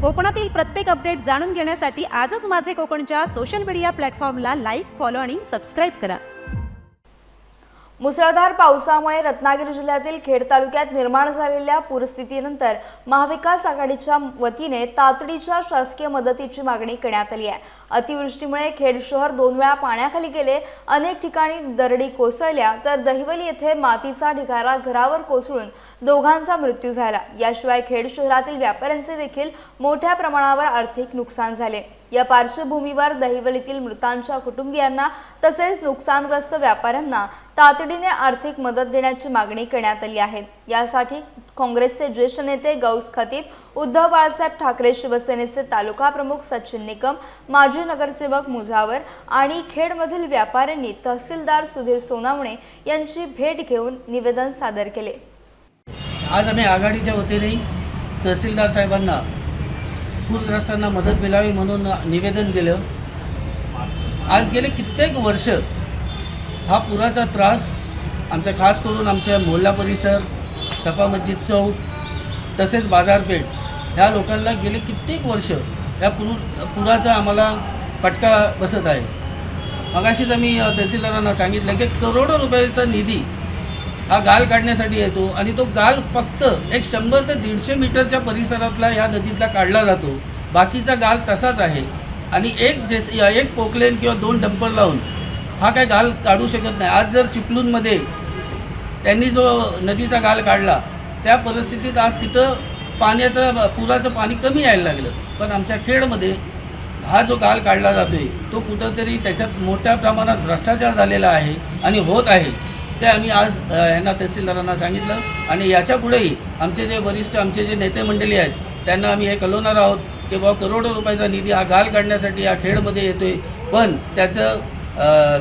कोकणातील प्रत्येक अपडेट जाणून घेण्यासाठी आजच माझे कोकणच्या सोशल मीडिया प्लॅटफॉर्मला लाईक, फॉलो आणि सबस्क्राईब करा। मुसळधार पावसामुळे रत्नागिरी जिल्ह्यातील खेड तालुक्यात निर्माण झालेल्या पूरस्थितीनंतर महाविकास आघाडीच्या वतीने तातडीच्या शासकीय मदतीची मागणी करण्यात आली आहे। अतिवृष्टीमुळे खेड शहर 2 वेळा पाण्याखाली गेले, अनेक ठिकाणी दरडी कोसळल्या, तर दहिवली येथे मातीचा ढिगारा घरावर कोसळून दोघांचा मृत्यू झाला। याशिवाय खेड शहरातील व्यापाऱ्यांचे देखील मोठ्या प्रमाणावर आर्थिक नुकसान झाले। या पार्श्वभूमीवर दहिवलीतील मृतांच्या कुटुंबियांना तसेच नुकसानग्रस्त व्यापाऱ्यांना तातडीने आर्थिक मदत देण्याची मागणी करण्यात आली आहे। यासाठी काँग्रेसचे ज्येष्ठ नेते गौस खतीब, उद्धव बाळासाहेब ठाकरे, शिवसेनेचे तालुका प्रमुख सचिन निकम, माजी नगरसेवक मुजावर आणि खेडमधील व्यापाऱ्यांनी तहसीलदार सुधीर सोनावणे यांची भेट घेऊन निवेदन सादर केले। आज आम्ही आघाडीच्या वतीने तहसीलदार साहेबांना पूरग्रस्तांना मदत मिळावी म्हणून निवेदन दिलं। आज गेले कित्येक वर्ष हा पुराचा त्रास आमच्या खास करून आमच्या मोहल्ला परिसर, सफा मस्जिद चौक तसेच बाजारपेठ ह्या लोकांना गेले कित्येक वर्ष या पुराचा आम्हाला फटका बसत आहे। मगाशीच आम्ही तहसीलदारांना सांगितलं की करोडो रुपयाचा निधी हा गाल काढण्यासाठी येतो आणि तो गाल फक्त एक 100 ते 150 मीटरच्या परिसरातला या नदीतला काढला जातो, बाकीचा गाल तसाच आहे। आणि एक पोकलेन किंवा 2 डंपर लावून हा काय गाल काढू शकत नाही। आज जर चिपळूणमध्ये त्यांनी जो नदीचा गाल काढला त्या परिस्थितीत आज तिथं पुराचं पाणी कमी यायला लागलं, पण आमच्या खेडमध्ये हा जो गाल काढला जातोय तो कुठंतरी त्याच्यात मोठ्या प्रमाणात भ्रष्टाचार झालेला आहे आणि होत आहे। ते आम्ही आज यांना तहसीलदारांना सांगितलं आणि याच्या पुढेही आमचे जे वरिष्ठ आमचे जे नेते मंडळी आहेत त्यांना आम्ही हे कळवणार आहोत की बाबा करोडो रुपयाचा निधी हा गाल काढण्यासाठी या खेडमध्ये येतोय, पण त्याचं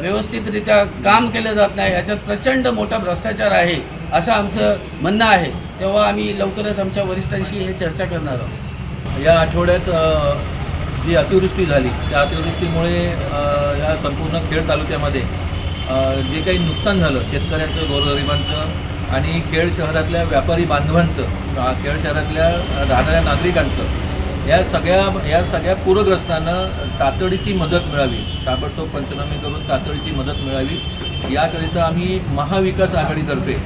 व्यवस्थितरित्या काम केलं जात नाही, याच्यात प्रचंड मोठा भ्रष्टाचार आहे असं आमचं म्हणणं आहे। तेव्हा आम्ही लवकरच आमच्या वरिष्ठांशी हे चर्चा करणार आहोत। या आठवड्यात जी अतिवृष्टी झाली त्या अतिवृष्टीमुळे या संपूर्ण खेड तालुक्यामध्ये जे काही नुकसान झालं शेतकऱ्यांचं, गोरगरिबांचं आणि खेड शहरातल्या व्यापारी बांधवांचं, खेड शहरातल्या राहणाऱ्या नागरिकांचं, या सगळ्या पूरग्रस्तांना तातडीची मदत मिळावी, ताबडतोब पंचनामे करून तातडीची मदत मिळावी याकरिता आम्ही महाविकास आघाडीतर्फे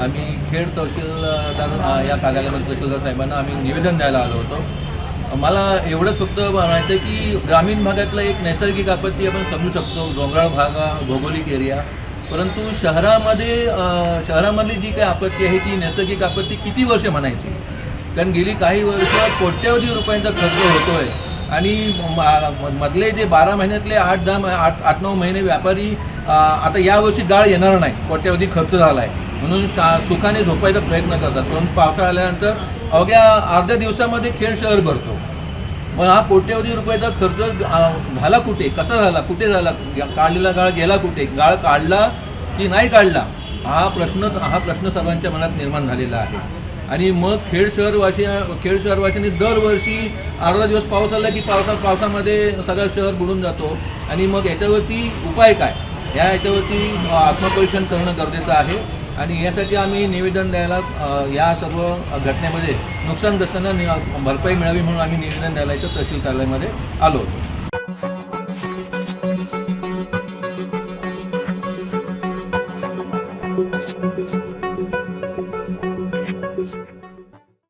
आम्ही खेड तहसीलदार या कार्यालयामध्ये तहसीलदार साहेबांना आम्ही निवेदन द्यायला आलो होतो। मला एवढंच फक्त म्हणायचं की ग्रामीण भागातलं एक नैसर्गिक आपत्ती आपण समजू शकतो, डोंगराळ भाग, भौगोलिक एरिया, परंतु शहरामधली जी काही आपत्ती आहे ती नैसर्गिक आपत्ती किती वर्ष म्हणायची, कारण गेली काही वर्ष कोट्यवधी रुपयांचा खर्च होतो आहे आणि मधले जे 12 महिन्यातले 8-9 महिने व्यापारी आता यावर्षी गाळ येणार नाही, कोट्यवधी खर्च झाला आहे म्हणून सुखाने झोपायचा प्रयत्न करतात, परंतु पावसाळा आल्यानंतर अवघ्या अर्ध्या दिवसामध्ये खेड शहर भरतो। मग हा कोट्यवधी रुपयाचा खर्च झाला कुठे, कसा झाला, कुठे झाला, काढलेला गाळ गेला कुठे, गाळ काढला की नाही काढला, हा प्रश्न सर्वांच्या मनात निर्माण झालेला आहे। आणि मग खेड शहरवासियांनी दरवर्षी अर्धा दिवस पाऊस आला की पावसामध्ये सगळं शहर बुडून जातो आणि मग याच्यावरती उपाय काय, याच्यावरती आत्मपरीक्षण करणं गरजेचं आहे आणि यासाठी आम्ही निवेदन द्यायला या सर्व घटनेमध्ये नुकसानग्रस्तांना भरपाई मिळावी म्हणून आम्ही निवेदन द्यायला इथं तहसील कार्यालयामध्ये आलो होतो।